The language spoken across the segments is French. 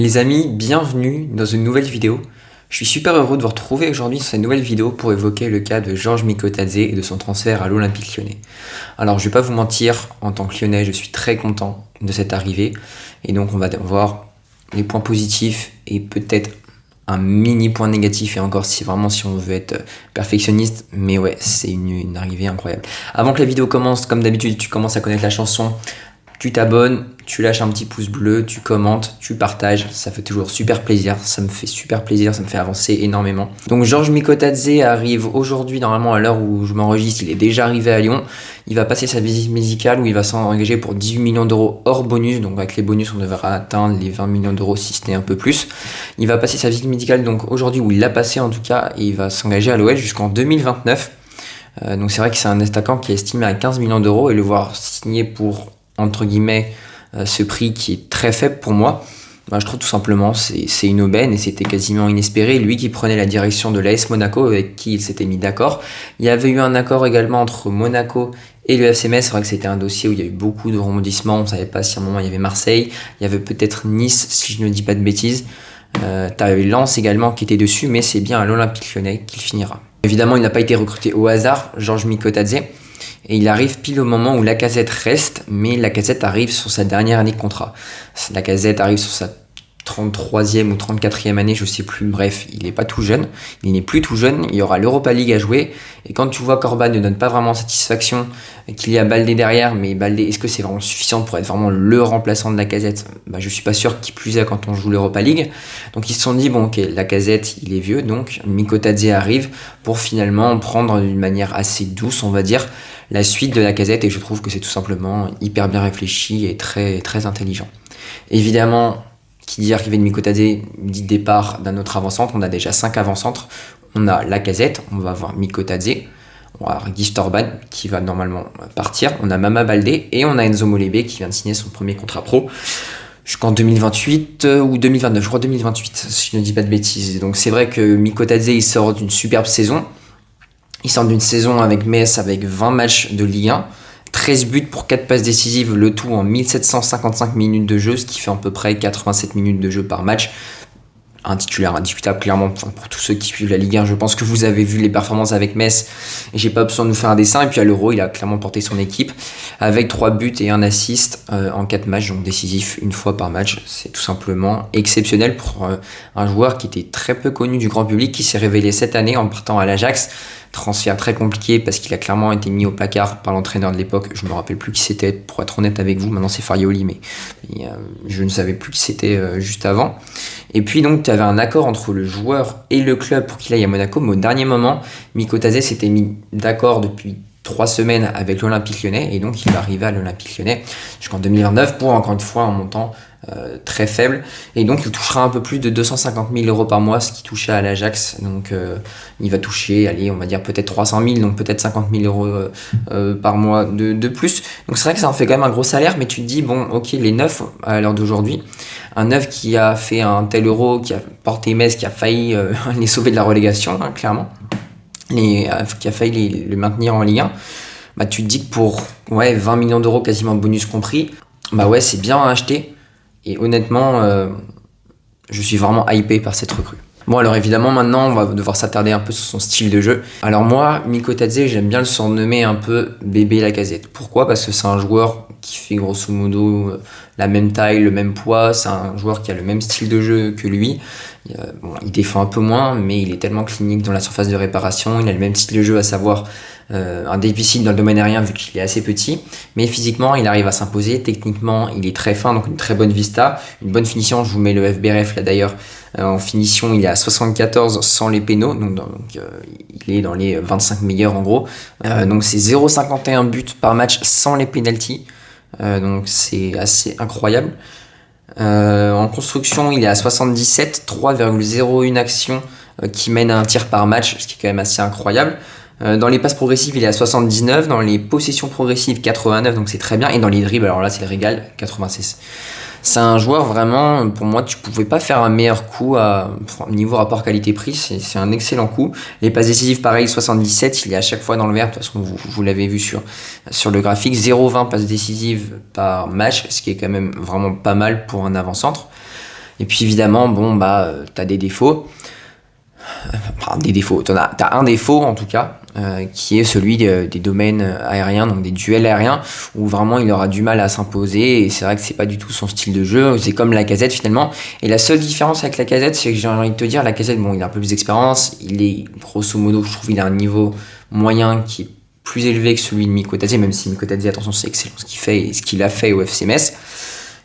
Les amis, bienvenue dans une nouvelle vidéo. Je suis super heureux de vous retrouver aujourd'hui sur cette nouvelle vidéo pour évoquer le cas de Georges Mikotadze et de son transfert à l'Olympique Lyonnais. Alors je vais pas vous mentir, en tant que Lyonnais, je suis très content de cette arrivée et donc on va voir les points positifs et peut-être un mini point négatif, et encore si on veut être perfectionniste, mais ouais, c'est une arrivée incroyable. Avant que la vidéo commence, comme d'habitude, tu commences à connaître la chanson. Tu t'abonnes, tu lâches un petit pouce bleu, tu commentes, tu partages, ça fait toujours super plaisir, ça me fait super plaisir, ça me fait avancer énormément. Donc Georges Mikotadze arrive aujourd'hui, normalement à l'heure où je m'enregistre, il est déjà arrivé à Lyon. Il va passer sa visite médicale où il va s'engager pour 18 millions d'euros hors bonus, donc avec les bonus on devra atteindre les 20 millions d'euros si ce n'est un peu plus. Il va passer sa visite médicale donc aujourd'hui, où il l'a passé en tout cas, et il va s'engager à l'OL jusqu'en 2029. Donc c'est vrai que c'est un attaquant qui est estimé à 15 millions d'euros, et le voir signer pour entre guillemets ce prix qui est très faible pour moi, je trouve tout simplement c'est une aubaine, et c'était quasiment inespéré. Lui qui prenait la direction de l'AS Monaco, avec qui il s'était mis d'accord. Il y avait eu un accord également entre Monaco et le FC Metz. C'est vrai que c'était un dossier où il y a eu beaucoup de rebondissements, on ne savait pas si à un moment il y avait Marseille, il y avait peut-être Nice si je ne dis pas de bêtises. T'avais Lens également qui était dessus, mais c'est bien à l'Olympique Lyonnais qu'il finira. Évidemment, il n'a pas été recruté au hasard, Georges Mikotadze. Et il arrive pile au moment où Lacazette reste, mais Lacazette arrive sur sa dernière année de contrat. Lacazette arrive sur sa 33e ou 34e année, je sais plus, bref, il n'est pas tout jeune, il n'est plus tout jeune, il y aura l'Europa League à jouer, et quand tu vois qu'Orban ne donne pas vraiment satisfaction, qu'il y a Baldé derrière, mais Baldé, est-ce que c'est vraiment suffisant pour être vraiment le remplaçant de Lacazette? Je suis pas sûr, qui plus est quand on joue l'Europa League. Donc ils se sont dit, bon ok, Lacazette il est vieux, donc Mikotadze arrive pour finalement prendre d'une manière assez douce, on va dire, la suite de Lacazette, et je trouve que c'est tout simplement hyper bien réfléchi et très, très intelligent. Évidemment, qui dit arrivée de Mikotadze dit départ d'un autre avant-centre. On a déjà 5 avant-centres. On a Lacazette, on va avoir Mikotadze, on va avoir Guy Orban qui va normalement partir, on a Mama Baldé et on a Enzo Molefe qui vient de signer son premier contrat pro jusqu'en 2028 ou 2029, je crois 2028 si je ne dis pas de bêtises. Donc c'est vrai que Mikotadze il sort d'une superbe saison. Il sort d'une saison avec Metz avec 20 matchs de Ligue 1. 13 buts pour 4 passes décisives, le tout en 1755 minutes de jeu, ce qui fait à peu près 87 minutes de jeu par match. Un titulaire indiscutable, clairement, pour tous ceux qui suivent la Ligue 1. Je pense que vous avez vu les performances avec Metz, et j'ai pas besoin de vous faire un dessin. Et puis à l'Euro, il a clairement porté son équipe avec 3 buts et 1 assist en 4 matchs, donc décisif une fois par match. C'est tout simplement exceptionnel pour un joueur qui était très peu connu du grand public, qui s'est révélé cette année en partant à l'Ajax. Transfert très compliqué parce qu'il a clairement été mis au placard par l'entraîneur de l'époque. Je me rappelle plus qui c'était, pour être honnête avec vous. Maintenant c'est Farioli, mais je ne savais plus qui c'était juste avant. Et puis donc tu avais un accord entre le joueur et le club pour qu'il aille à Monaco, mais au dernier moment, Mikotadze s'était mis d'accord depuis 3 semaines avec l'Olympique Lyonnais, et donc il va arriver à l'Olympique Lyonnais jusqu'en 2029 pour encore une fois un montant très faible, et donc il touchera un peu plus de 250 000 euros par mois, ce qui touchait à l'Ajax. Donc il va toucher, allez, on va dire peut-être 300 000, donc peut-être 50 000 euros par mois de plus. Donc c'est vrai que ça en fait quand même un gros salaire, mais tu te dis, bon ok, les neufs à l'heure d'aujourd'hui, un neuf qui a fait un tel Euro, qui a porté Metz, qui a failli les sauver de la relégation, hein, clairement, qui a failli le maintenir en Ligue 1, tu te dis que pour 20 millions d'euros quasiment bonus compris, c'est bien à acheter. Et honnêtement, je suis vraiment hypé par cette recrue. Bon, alors évidemment, maintenant, on va devoir s'attarder un peu sur son style de jeu. Alors moi, Mikotadze, j'aime bien le surnommer un peu bébé Lacazette. Pourquoi ? Parce que c'est un joueur qui fait grosso modo la même taille, le même poids. C'est un joueur qui a le même style de jeu que lui. Il défend un peu moins, mais il est tellement clinique dans la surface de réparation. Il a le même style de jeu, à savoir un déficit dans le domaine aérien vu qu'il est assez petit, mais physiquement il arrive à s'imposer. Techniquement il est très fin, donc une très bonne vista, une bonne finition. Je vous mets le FBRF là d'ailleurs, en finition il est à 74 sans les pénaux, donc il est dans les 25 meilleurs en gros. Donc c'est 0,51 buts par match sans les pénaltys, donc c'est assez incroyable. En construction il est à 77, 3,01 actions qui mènent à un tir par match, ce qui est quand même assez incroyable. Dans les passes progressives, il est à 79. Dans les possessions progressives, 89. Donc c'est très bien. Et dans les dribbles, alors là, c'est le régal, 86. C'est un joueur vraiment, pour moi, tu pouvais pas faire un meilleur coup niveau rapport qualité-prix. C'est un excellent coup. Les passes décisives, pareil, 77. Il est à chaque fois dans le vert. De toute façon, vous l'avez vu sur le graphique. 0,20 passes décisives par match, ce qui est quand même vraiment pas mal pour un avant-centre. Et puis évidemment, bon, t'as des défauts. Enfin, des défauts. T'as un défaut en tout cas, qui est celui des domaines aériens, donc des duels aériens, où vraiment il aura du mal à s'imposer, et c'est vrai que c'est pas du tout son style de jeu, c'est comme Lacazette finalement. Et la seule différence avec Lacazette, c'est que j'ai envie de te dire, Lacazette, bon, il a un peu plus d'expérience, il est grosso modo, je trouve, il a un niveau moyen qui est plus élevé que celui de Mikotadze, même si Mikotadze, attention, c'est excellent ce qu'il fait et ce qu'il a fait au FC Metz.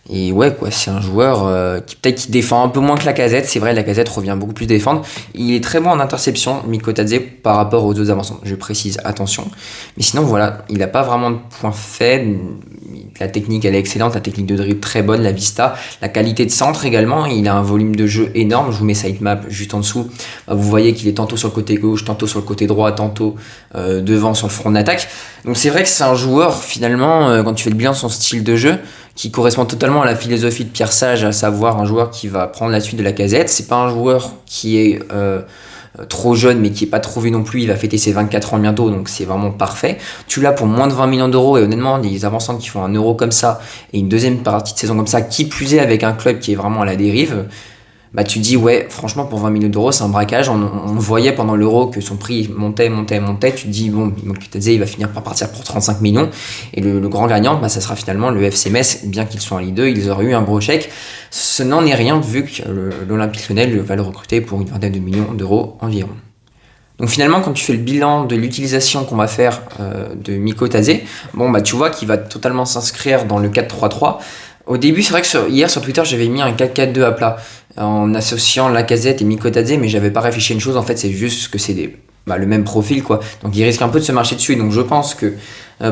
Et ouais, quoi, c'est un joueur qui peut-être qui défend un peu moins que Lacazette. C'est vrai, Lacazette revient beaucoup plus défendre. Il est très bon en interception, Mikotadze, par rapport aux autres avançants. Je précise, attention. Mais sinon, voilà, il n'a pas vraiment de point faible. La technique, elle est excellente. La technique de dribble, très bonne. La vista, la qualité de centre également. Il a un volume de jeu énorme. Je vous mets sa hitmap juste en dessous. Vous voyez qu'il est tantôt sur le côté gauche, tantôt sur le côté droit, tantôt devant sur le front d'attaque. Donc c'est vrai que c'est un joueur, finalement, quand tu fais le bilan de son style de jeu, qui correspond totalement à la philosophie de Pierre Sage, à savoir un joueur qui va prendre la suite de Lacazette. C'est pas un joueur qui est trop jeune, mais qui est pas trop vieux non plus. Il va fêter ses 24 ans bientôt, donc c'est vraiment parfait. Tu l'as pour moins de 20 millions d'euros, et honnêtement, des avançants qui font un euro comme ça, et une deuxième partie de saison comme ça, qui plus est avec un club qui est vraiment à la dérive, tu dis, ouais, franchement, pour 20 millions d'euros, c'est un braquage. On voyait pendant l'Euro que son prix montait. Tu te dis, bon, Mikotadze, il va finir par partir pour 35 millions. Et le grand gagnant, ça sera finalement le FC Metz. Bien qu'ils soient en Ligue 2, ils auraient eu un gros chèque. Ce n'en est rien, vu que l'Olympique Lyonnais va le recruter pour une vingtaine de millions d'euros environ. Donc finalement, quand tu fais le bilan de l'utilisation qu'on va faire de Mikotadze, tu vois qu'il va totalement s'inscrire dans le 4-3-3. Au début, c'est vrai que hier sur Twitter, j'avais mis un 4-4-2 à plat en associant Lacazette et Mikotadze, mais j'avais pas réfléchi à une chose. En fait, c'est juste que c'est le même profil, quoi. Donc il risque un peu de se marcher dessus. Et donc je pense que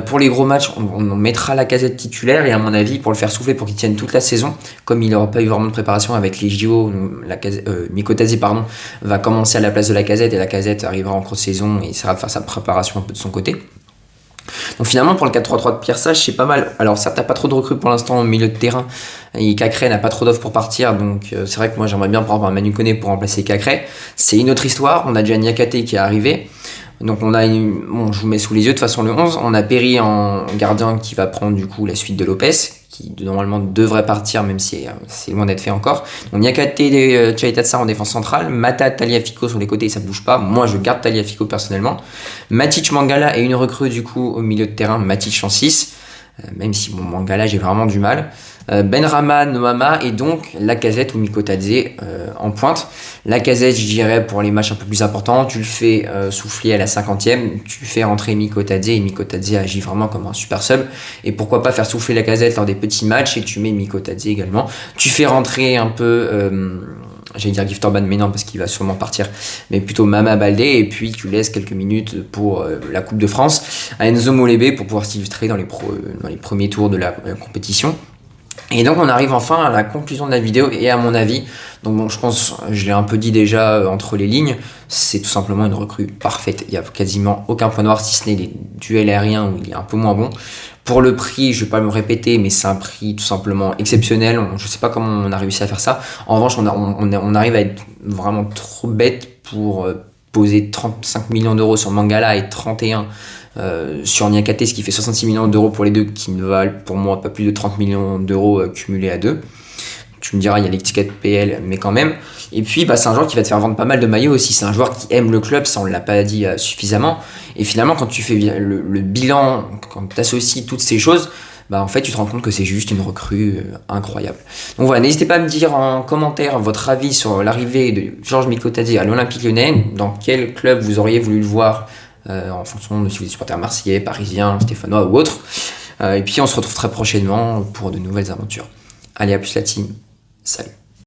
pour les gros matchs, on mettra Lacazette titulaire, et à mon avis, pour le faire souffler, pour qu'il tienne toute la saison, comme il n'aura pas eu vraiment de préparation avec les JO, Mikotadze va commencer à la place de Lacazette, et Lacazette arrivera en cross-saison et essaiera de faire sa préparation un peu de son côté. Donc finalement, pour le 4-3-3 de Pierre Sage, c'est pas mal. Alors ça, t'as pas trop de recrues pour l'instant au milieu de terrain, et Cacré n'a pas trop d'offres pour partir, donc c'est vrai que moi j'aimerais bien prendre un Manu Koné pour remplacer Cacré. C'est une autre histoire. On a déjà Niakate qui est arrivé, donc on a je vous mets sous les yeux de toute façon le 11. On a Perry en gardien qui va prendre du coup la suite de Lopez, qui normalement devrait partir, même si c'est loin d'être fait encore. Donc Niakate et Chaïtatsa en défense centrale, Mata, Tagliafico sur les côtés, ça bouge pas. Moi je garde Tagliafico personnellement. Matic, Mangala et une recrue du coup au milieu de terrain, Matic en 6, même si Mangala j'ai vraiment du mal. Benrahma, Noama et donc Lacazette ou Mikotadze en pointe. Lacazette, je dirais, pour les matchs un peu plus importants, tu le fais souffler à la 50e, tu fais rentrer Mikotadze, et Mikotadze agit vraiment comme un super sub. Et pourquoi pas faire souffler Lacazette lors des petits matchs, et tu mets Mikotadze également. Tu fais rentrer un peu, j'allais dire Gift Orban, mais non, parce qu'il va sûrement partir, mais plutôt Mama Baldé, et puis tu laisses quelques minutes pour la Coupe de France à Enzo Molébé pour pouvoir s'illustrer dans les premiers tours de la compétition. Et donc on arrive enfin à la conclusion de la vidéo, et à mon avis, donc je pense, je l'ai un peu dit déjà entre les lignes, c'est tout simplement une recrue parfaite. Il n'y a quasiment aucun point noir, si ce n'est les duels aériens où il est un peu moins bon. Pour le prix, je ne vais pas me répéter, mais c'est un prix tout simplement exceptionnel. Je ne sais pas comment on a réussi à faire ça. En revanche, on arrive à être vraiment trop bête pour poser 35 millions d'euros sur Mangala et 31 sur Niakate, ce qui fait 66 millions d'euros pour les deux, qui ne valent pour moi pas plus de 30 millions d'euros cumulés à deux. Tu me diras, il y a l'étiquette PL, mais quand même. Et puis, c'est un joueur qui va te faire vendre pas mal de maillots aussi. C'est un joueur qui aime le club, ça on ne l'a pas dit suffisamment. Et finalement, quand tu fais le bilan, quand tu associes toutes ces choses, en fait, tu te rends compte que c'est juste une recrue incroyable. Donc voilà, n'hésitez pas à me dire en commentaire votre avis sur l'arrivée de Georges Mikotadze à l'Olympique Lyonnais. Dans quel club vous auriez voulu le voir en fonction de si vous êtes supporter marseillais, parisien, stéphanois ou autre. Et puis on se retrouve très prochainement pour de nouvelles aventures. Allez, à plus la team. Salut.